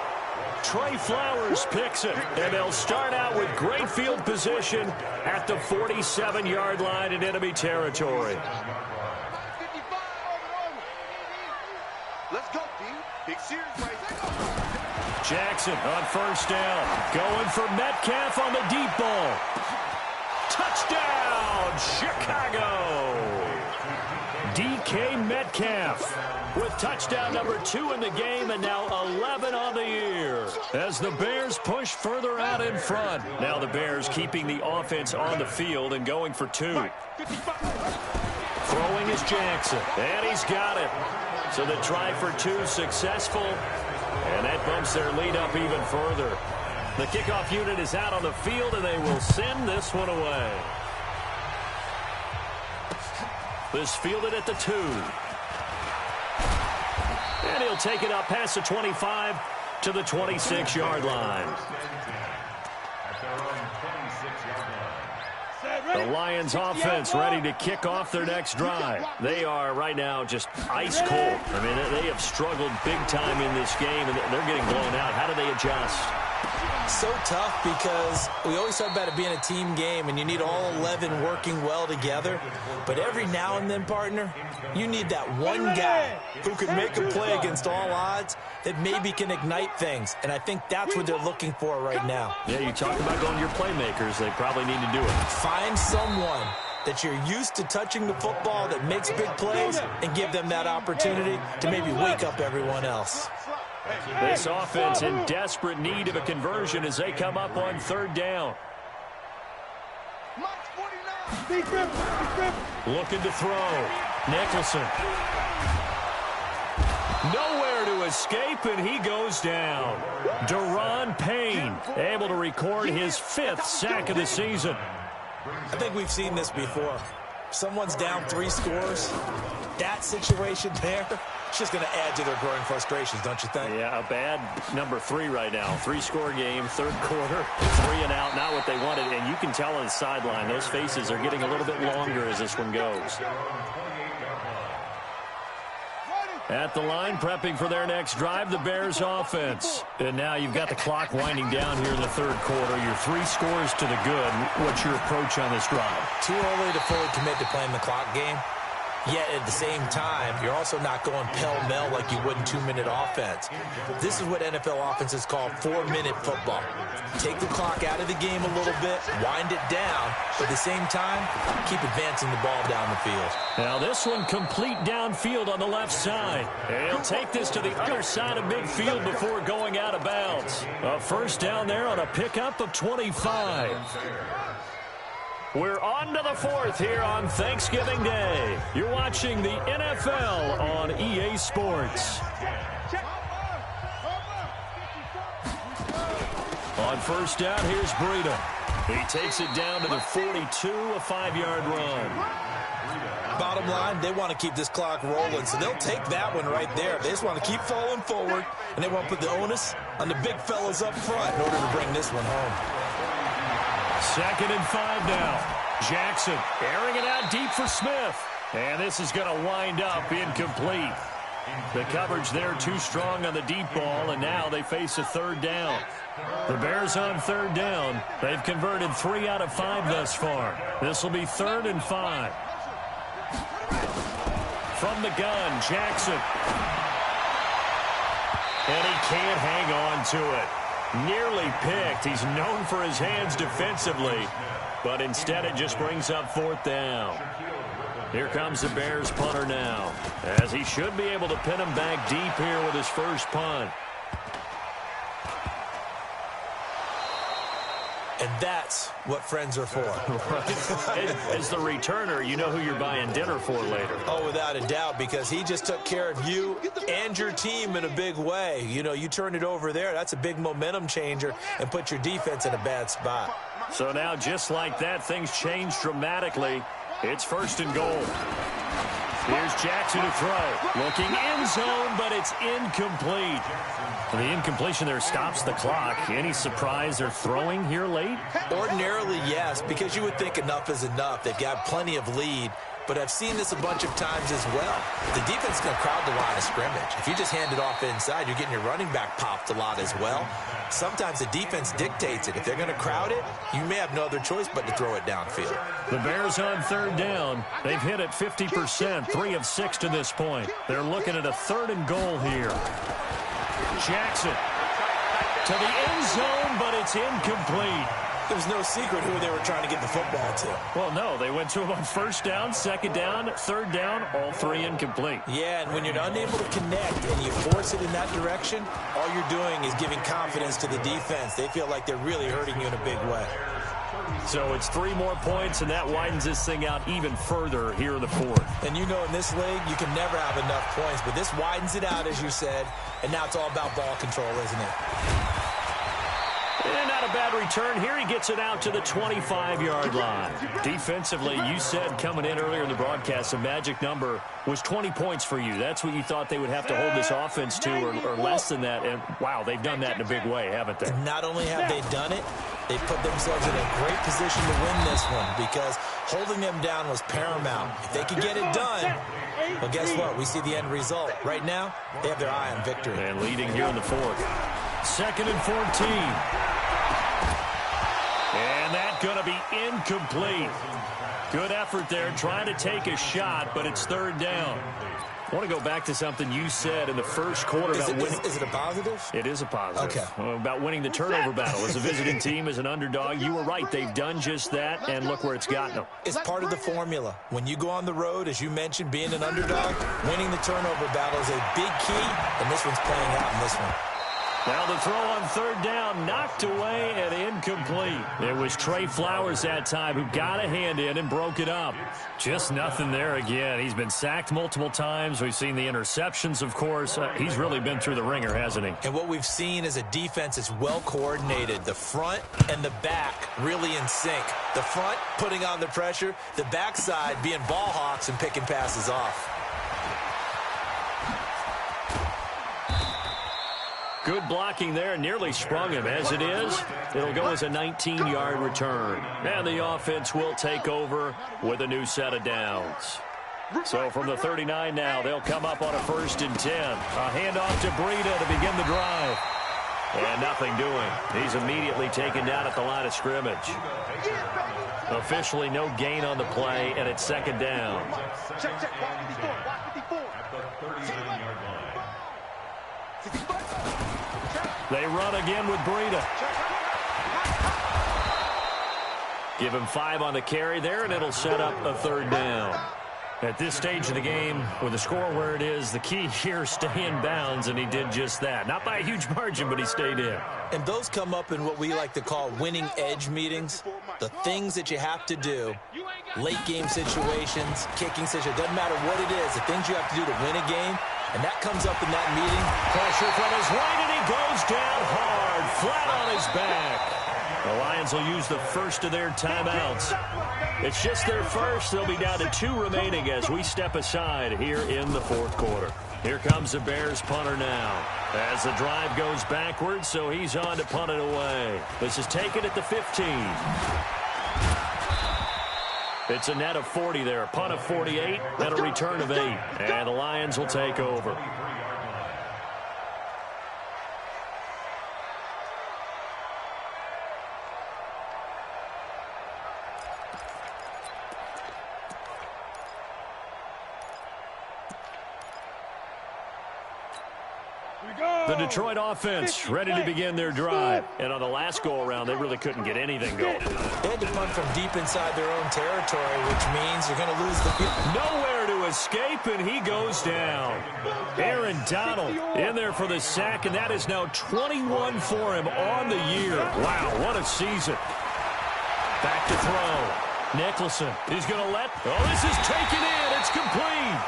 [SPEAKER 2] Trey Flowers picks it, and they'll start out with great field position at the 47-yard line in enemy territory.
[SPEAKER 3] Let's go, D. Big series right.
[SPEAKER 2] Jackson on first down. Going for Metcalf on the deep ball. Touchdown, Chicago. DK Metcalf with touchdown number 2 in the game, and now 11 on the year as the Bears push further out in front. Now the Bears keeping the offense on the field and going for 2. Throwing is Jackson, and he's got it. So the try for 2 successful, and that bumps their lead up even further. The kickoff unit is out on the field, and they will send this one away. This fielded at the 2. And he'll take it up past the 25 to the 26-yard line. The Lions offense ready to kick off their next drive. They are right now just ice cold. I mean, they have struggled big time in this game, and they're getting blown out. How do they adjust?
[SPEAKER 4] So tough because we always talk about it being a team game, and you need all 11 working well together. But every now and then, partner, you need that one guy who can make a play against all odds that maybe can ignite things. And I think that's what they're looking for right now.
[SPEAKER 2] Yeah, you talk about going to your playmakers. They probably need to do it.
[SPEAKER 4] Find someone that you're used to touching the football that makes big plays and give them that opportunity to maybe wake up everyone else.
[SPEAKER 2] This offense in desperate need of a conversion as they come up on third down. Looking to throw. Nicholson. Nowhere to escape, and he goes down. Deron Payne able to record his 5th sack of the season.
[SPEAKER 4] I think we've seen this before. Someone's down 3 scores. That situation there, it's just going to add to their growing frustrations, don't you think?
[SPEAKER 2] Yeah, a bad number 3 right now. 3-score game, third quarter, 3 and out, not what they wanted. And you can tell on the sideline, those faces are getting a little bit longer as this one goes. At the line, prepping for their next drive, the Bears offense. And now you've got the clock winding down here in the third quarter. You're 3 scores to the good. What's your approach on this drive?
[SPEAKER 4] Too early to fully commit to playing the clock game. Yet at the same time, you're also not going pell-mell like you would in 2-minute offense. This is what NFL offenses call 4-minute football. Take the clock out of the game a little bit, wind it down, but at the same time, keep advancing the ball down the field.
[SPEAKER 2] Now this one complete downfield on the left side. He'll take this to the other side of midfield before going out of bounds. A first down there on a pickup of 25. We're on to the 4th here on Thanksgiving Day. You're watching the NFL on EA Sports. On first down, here's Breida. He takes it down to the 42, a 5-yard run.
[SPEAKER 4] Bottom line, they want to keep this clock rolling, so they'll take that one right there. They just want to keep falling forward, and they want to put the onus on the big fellas up front in order to bring this one home.
[SPEAKER 2] 2nd and 5 now. Jackson airing it out deep for Smith. And this is going to wind up incomplete. The coverage there too strong on the deep ball, and now they face a third down. The Bears on third down. They've converted 3 out of 5 thus far. This will be 3rd and 5. From the gun, Jackson. And he can't hang on to it. Nearly picked. He's known for his hands defensively, but instead it just brings up 4th down. Here comes the Bears punter now, as he should be able to pin him back deep here with his first punt.
[SPEAKER 4] And that's what friends are for.
[SPEAKER 2] As the returner, you know who you're buying dinner for later.
[SPEAKER 4] Oh, without a doubt, because he just took care of you and your team in a big way. You know, you turn it over there, that's a big momentum changer and put your defense in a bad spot.
[SPEAKER 2] So now, just like that, things change dramatically. It's 1st and goal. Here's Jackson to throw. Looking end zone, but it's incomplete. The incompletion there stops the clock. Any surprise they're throwing here late?
[SPEAKER 4] Ordinarily, yes, because you would think enough is enough. They've got plenty of lead. But I've seen this a bunch of times as well. The defense is going to crowd the line of scrimmage. If you just hand it off inside, you're getting your running back popped a lot as well. Sometimes the defense dictates it. If they're going to crowd it, you may have no other choice but to throw it downfield.
[SPEAKER 2] The Bears on third down. They've hit it 50%, 3 of 6 to this point. They're looking at a 3rd and goal here. Jackson to the end zone, but it's incomplete.
[SPEAKER 4] There's no secret who they were trying to get the football to.
[SPEAKER 2] Well, no, they went to him on 1st down, 2nd down, 3rd down, all 3 incomplete.
[SPEAKER 4] Yeah, and when you're unable to connect and you force it in that direction, all you're doing is giving confidence to the defense. They feel like they're really hurting you in a big way.
[SPEAKER 2] So it's 3 more points, and that widens this thing out even further here in the 4th.
[SPEAKER 4] And you know in this league, you can never have enough points, but this widens it out, as you said, and now it's all about ball control, isn't it?
[SPEAKER 2] And not a bad return here. He gets it out to the 25-yard line. Defensively, you said coming in earlier in the broadcast, the magic number was 20 points for you. That's what you thought they would have to hold this offense to, or less than that. And, wow, they've done that in a big way, haven't they?
[SPEAKER 4] Not only have they done it, they put themselves in a great position to win this one because holding them down was paramount. If they could get it done, well, guess what? We see the end result. Right now, they have their eye on victory.
[SPEAKER 2] And leading here in the 4th. 2nd and 14. And that's going to be incomplete. Good effort there, trying to take a shot, but it's 3rd down. I want to go back to something you said in the first quarter about winning.
[SPEAKER 4] Is it a positive?
[SPEAKER 2] It is a positive.
[SPEAKER 4] Okay.
[SPEAKER 2] About winning the turnover battle. As a visiting team, as an underdog, you were right. They've done just that, and look where it's gotten them.
[SPEAKER 4] It's part of the formula. When you go on the road, as you mentioned, being an underdog, winning the turnover battle is a big key, and this one's playing out in this one.
[SPEAKER 2] Now the throw on 3rd down, knocked away and incomplete. It was Trey Flowers that time who got a hand in and broke it up. Just nothing there again. He's been sacked multiple times. We've seen the interceptions, of course. He's really been through the ringer, hasn't he?
[SPEAKER 4] And what we've seen is a defense that's well coordinated. The front and the back really in sync. The front putting on the pressure, the backside being ball hawks and picking passes off.
[SPEAKER 2] Good blocking there, nearly sprung him. As it is, it'll go as a 19-yard return. And the offense will take over with a new set of downs. So from the 39 now, they'll come up on a 1st and 10. A handoff to Breida to begin the drive. And nothing doing. He's immediately taken down at the line of scrimmage. Officially no gain on the play, and it's 2nd down.
[SPEAKER 3] Check, block 54, block 54.
[SPEAKER 5] At the 39-yard line.
[SPEAKER 3] 65.
[SPEAKER 2] They run again with Breida. Give him 5 on the carry there, and it'll set up a 3rd down. At this stage of the game, with the score where it is, the key here is stay in bounds, and he did just that. Not by a huge margin, but he stayed in.
[SPEAKER 4] And those come up in what we like to call winning edge meetings. The things that you have to do, late game situations, kicking situations, doesn't matter what it is, the things you have to do to win a game, and that comes up in that meeting.
[SPEAKER 2] Pressure from his right, and he goes down hard, flat on his back. The Lions will use the first of their timeouts. It's just their first. They'll be down to 2 remaining as we step aside here in the 4th quarter. Here comes the Bears punter now. As the drive goes backwards, so he's on to punt it away. This is taken at the 15. It's a net of 40 there. A punt of 48 and a return of 8. And the Lions will take over. The Detroit offense ready to begin their drive. And on the last go-around, they really couldn't get anything going.
[SPEAKER 4] They had to punt from deep inside their own territory, which means you're going to lose the field.
[SPEAKER 2] Nowhere to escape, and he goes down. Aaron Donald in there for the sack, and that is now 21 for him on the year. Wow, what a season. Back to throw. Nicholson, he's going to let... Oh, this is taken in. It's complete.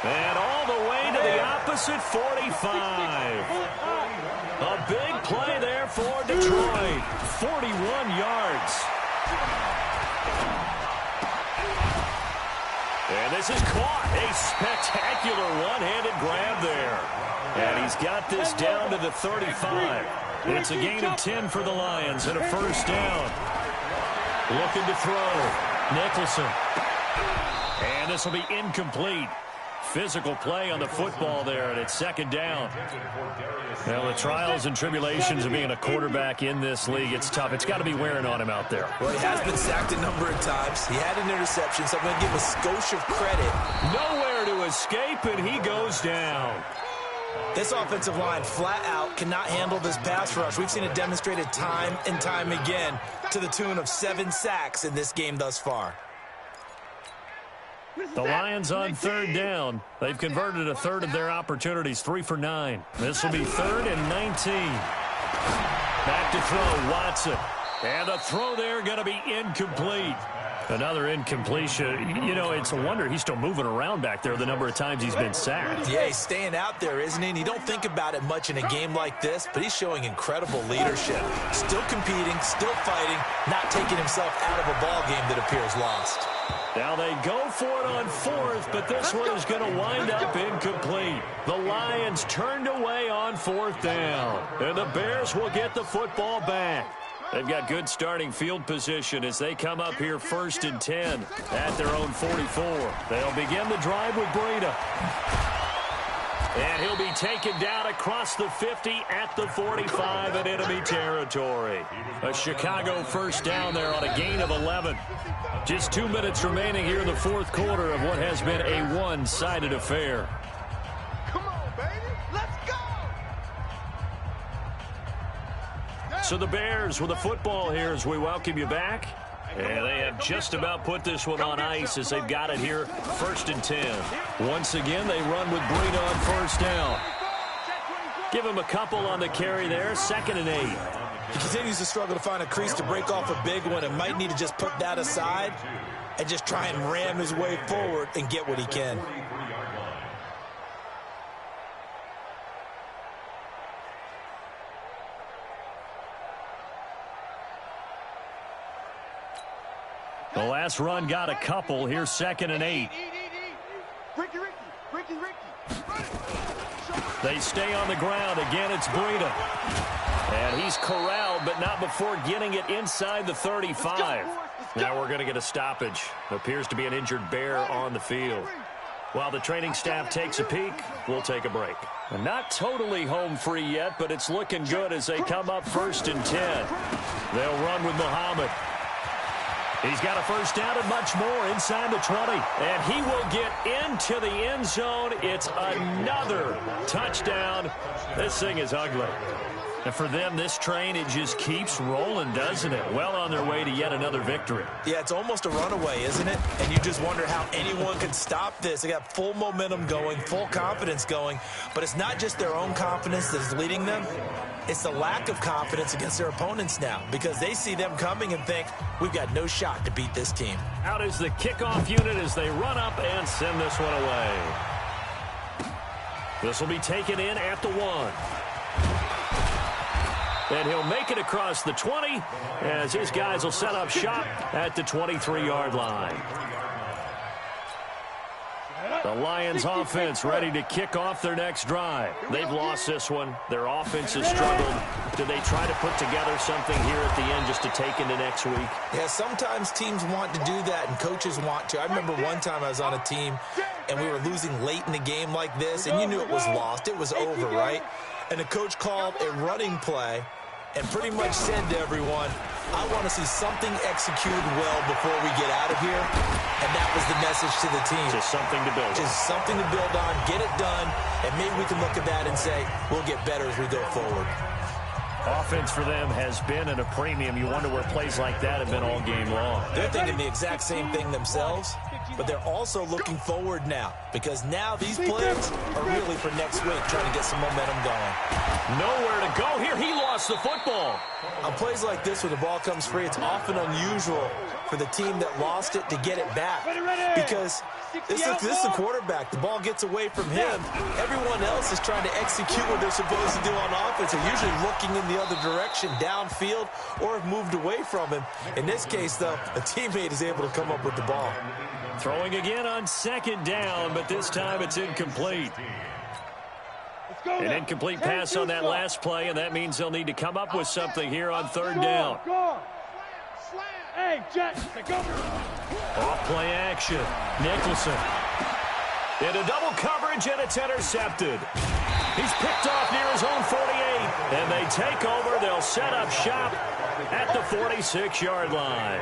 [SPEAKER 2] And all the way to the opposite 45. A big play there for Detroit. 41 yards. And this is caught. A spectacular one-handed grab there. And he's got this down to the 35. It's a gain of 10 for the Lions and a first down. Looking to throw. Nicholson. And this will be incomplete. Physical play on the football there, and it's second down. Well, the trials and tribulations of being a quarterback in this league, it's tough. It's got to be wearing on him out there.
[SPEAKER 4] Well, he has been sacked a number of times. He had an interception, so I'm going to give him a skosh of credit.
[SPEAKER 2] Nowhere to escape, and he goes down.
[SPEAKER 4] This offensive line flat out cannot handle this pass rush. We've seen it demonstrated time and time again to the tune of 7 sacks in this game thus far.
[SPEAKER 2] The Lions on third down. They've converted a third of their opportunities, 3 for 9. This will be 3rd and 19. Back to throw, Watson. And the throw there going to be incomplete. Another incompletion. You know, it's a wonder he's still moving around back there the number of times he's been sacked.
[SPEAKER 4] Yeah, he's staying out there, isn't he? And you don't think about it much in a game like this, but he's showing incredible leadership. Still competing, still fighting, not taking himself out of a ball game that appears lost.
[SPEAKER 2] Now they go for it on 4th, but this one is going to wind up incomplete. The Lions turned away on 4th down, and the Bears will get the football back. They've got good starting field position as they come up here 1st and 10 at their own 44. They'll begin the drive with Breida. And he'll be taken down across the 50 at the 45 in enemy territory. A Chicago first down there on a gain of 11. Just 2 minutes remaining here in the 4th quarter of what has been a one-sided affair.
[SPEAKER 3] Come on, baby. Let's go.
[SPEAKER 2] So the Bears with the football here as we welcome you back. And they have just about put this one on ice as they've got it here 1st and 10. Once again, they run with Breida on first down. Give him a couple on the carry there, 2nd and 8.
[SPEAKER 4] He continues to struggle to find a crease to break off a big one and might need to just put that aside and just try and ram his way forward and get what he can.
[SPEAKER 2] The last run got a couple. Here's 2nd and 8.
[SPEAKER 3] Ricky.
[SPEAKER 2] They stay on the ground. Again, it's Breida. And he's corralled, but not before getting it inside the 35. Now we're going to get a stoppage. Appears to be an injured Bear on the field. While the training staff takes a peek, we'll take a break. And not totally home free yet, but it's looking good as they come up 1st and 10. They'll run with Muhammad. He's got a first down and much more inside the 20. And he will get into the end zone. It's another touchdown. This thing is ugly. And for them, this train, it just keeps rolling, doesn't it? Well on their way to yet another victory.
[SPEAKER 4] Yeah, it's almost a runaway, isn't it? And you just wonder how anyone could stop this. They got full momentum going, full confidence going. But it's not just their own confidence that's leading them. It's the lack of confidence against their opponents now because they see them coming and think, we've got no shot to beat this team.
[SPEAKER 2] Out is the kickoff unit as they run up and send this one away. This will be taken in at the 1. And he'll make it across the 20 as his guys will set up shop at the 23-yard line. The Lions offense ready to kick off their next drive. They've lost this one. Their offense has struggled. Do they try to put together something here at the end just to take into next week?
[SPEAKER 4] Yeah, sometimes teams want to do that and coaches want to. I remember one time I was on a team and we were losing late in the game like this and you knew it was lost. It was over, right? And the coach called a running play and pretty much said to everyone, I want to see something executed well before we get out of here. And that was the message to the team.
[SPEAKER 2] Just something to build on.
[SPEAKER 4] Just something to build on, get it done, and maybe we can look at that and say, we'll get better as we go forward.
[SPEAKER 2] Offense for them has been at a premium. You wonder where plays like that have been all game long.
[SPEAKER 4] They're thinking the exact same thing themselves, but they're also looking forward now because now these plays are really for next week, trying to get some momentum going.
[SPEAKER 2] Nowhere to go here. He lost the football.
[SPEAKER 4] On plays like this, when the ball comes free, it's often unusual for the team that lost it to get it back. Because this is the quarterback. The ball gets away from him. Everyone else is trying to execute what they're supposed to do on offense. They're usually looking in the other direction, downfield, or have moved away from him. In this case, though, a teammate is able to come up with the ball.
[SPEAKER 2] Throwing again on second down, but this time it's incomplete. An incomplete pass on that last play, and that means they'll need to come up with something here on third down.
[SPEAKER 6] Hey, Jet, go.
[SPEAKER 2] Off play action. Nicholson. Into double coverage, and it's intercepted. He's picked off near his own 48, and they take over. They'll set up shop at the 46-yard line.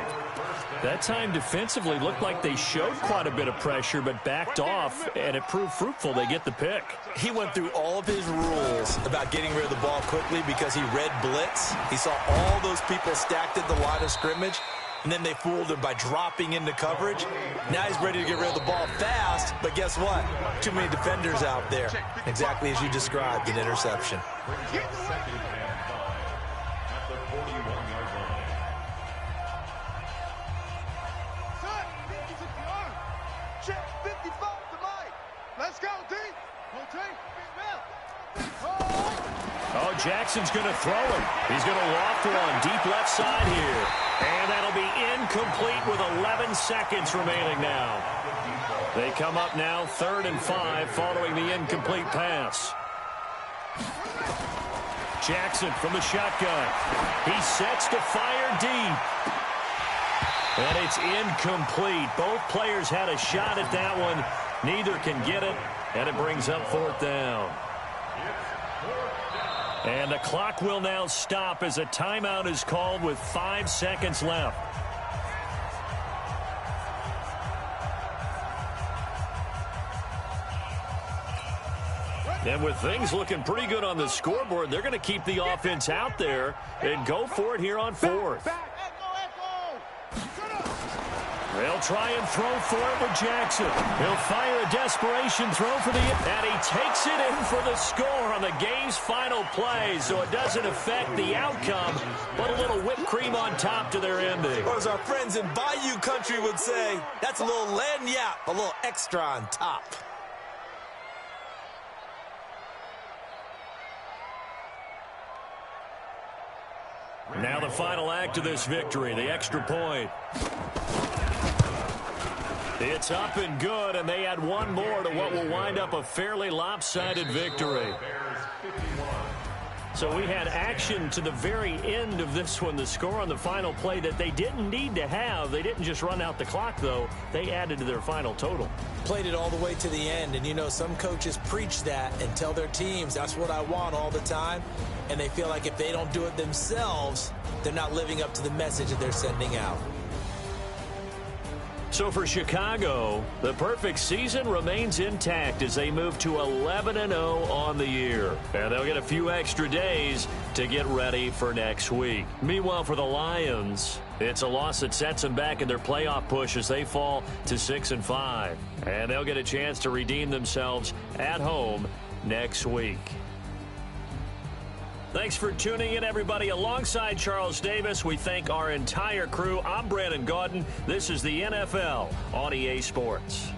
[SPEAKER 2] That time defensively looked like they showed quite a bit of pressure but backed off, and it proved fruitful. They get the pick.
[SPEAKER 4] He went through all of his rules about getting rid of the ball quickly because he read blitz. He saw all those people stacked at the line of scrimmage, and then they fooled him by dropping into coverage. Now he's ready to get rid of the ball fast, but guess what? Too many defenders out there. Exactly as you described, an interception.
[SPEAKER 3] Check 55 to Mike. Let's go, D.
[SPEAKER 2] Oh, Jackson's going to throw it. He's going to loft one deep left side here. And that'll be incomplete with 11 seconds remaining now. They come up now 3rd and 5 following the incomplete pass. Jackson from the shotgun. He sets to fire deep. And it's incomplete. Both players had a shot at that one. Neither can get it, and it brings up 4th down. And the clock will now stop as a timeout is called with 5 seconds left. And with things looking pretty good on the scoreboard, they're going to keep the offense out there and go for it here on 4th. They'll try and throw for it with Jackson. He'll fire a desperation throw for and he takes it in for the score on the game's final play, so it doesn't affect the outcome, but a little whipped cream on top to their ending.
[SPEAKER 4] Or as our friends in Bayou Country would say, that's a little lagniappe, a little extra on top.
[SPEAKER 2] Now the final act of this victory, the extra point. It's up and good, and they add one more to what will wind up a fairly lopsided victory. So we had action to the very end of this one, the score on the final play that they didn't need to have. They didn't just run out the clock, though. They added to their final total.
[SPEAKER 4] Played it all the way to the end, and you know some coaches preach that and tell their teams that's what I want all the time, and they feel like if they don't do it themselves, they're not living up to the message that they're sending out.
[SPEAKER 2] So for Chicago, the perfect season remains intact as they move to 11-0 on the year. And they'll get a few extra days to get ready for next week. Meanwhile, for the Lions, it's a loss that sets them back in their playoff push as they fall to 6-5. And they'll get a chance to redeem themselves at home next week. Thanks for tuning in, everybody. Alongside Charles Davis, we thank our entire crew. I'm Brandon Gaudin. This is the NFL on EA Sports.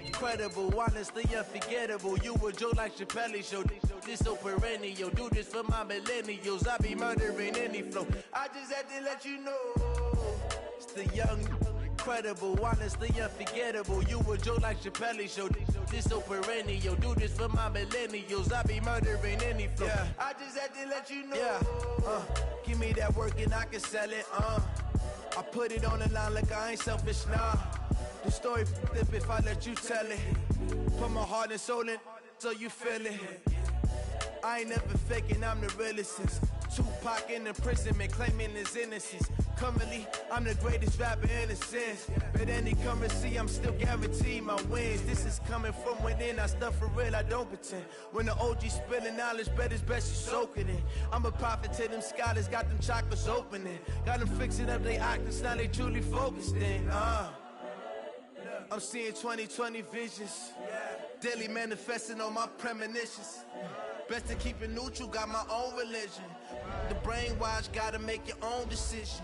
[SPEAKER 8] Incredible, honestly unforgettable. You a joke like Chappelle Show. This so perennial. Do this for my millennials. I be murdering any flow. I just had to let you know. It's the young, incredible, honestly unforgettable. You a joke like Chappelle Show. This so perennial. Do this for my millennials. I be murdering any flow. Yeah. I just had to let you know. Yeah. Give me that work and I can sell it. I put it on the line like I ain't selfish, nah. The story flip if I let you tell it. Put my heart and soul in so you feel it. I ain't never faking, I'm the realest since Tupac in imprisonment, claiming his innocence. Currently, I'm the greatest rapper in a sense. But any currency, I'm still guaranteed my wins. This is coming from within, I stuff for real, I don't pretend. When the OG spilling knowledge, bet it's best you soak it in. I'm a prophet to them scholars, got them chakras opening. Got them fixing up they octaves, now they truly focused in. I'm seeing 2020 visions. Daily manifesting on my premonitions. Best to keep it neutral, got my own religion. The brainwash, gotta make your own decision.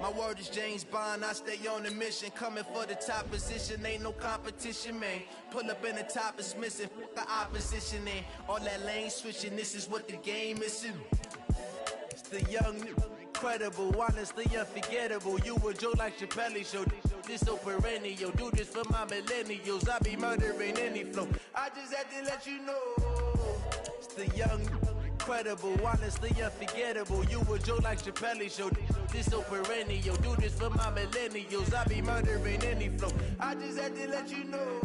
[SPEAKER 8] My word is James Bond, I stay on a mission. Coming for the top position, ain't no competition, man. Pull up in the top, it's missing, the opposition in. All that lane switching, this is what the game is in. It's the young, incredible, honestly unforgettable. You a Joe like Chappelle show. This so perennial, do this for my millennials. I be murdering any flow. I just had to let you know. It's the young, incredible, honestly unforgettable. You a Joe like Chappelle show. This so perennial, do this for my millennials. I be murdering any flow. I just had to let you know.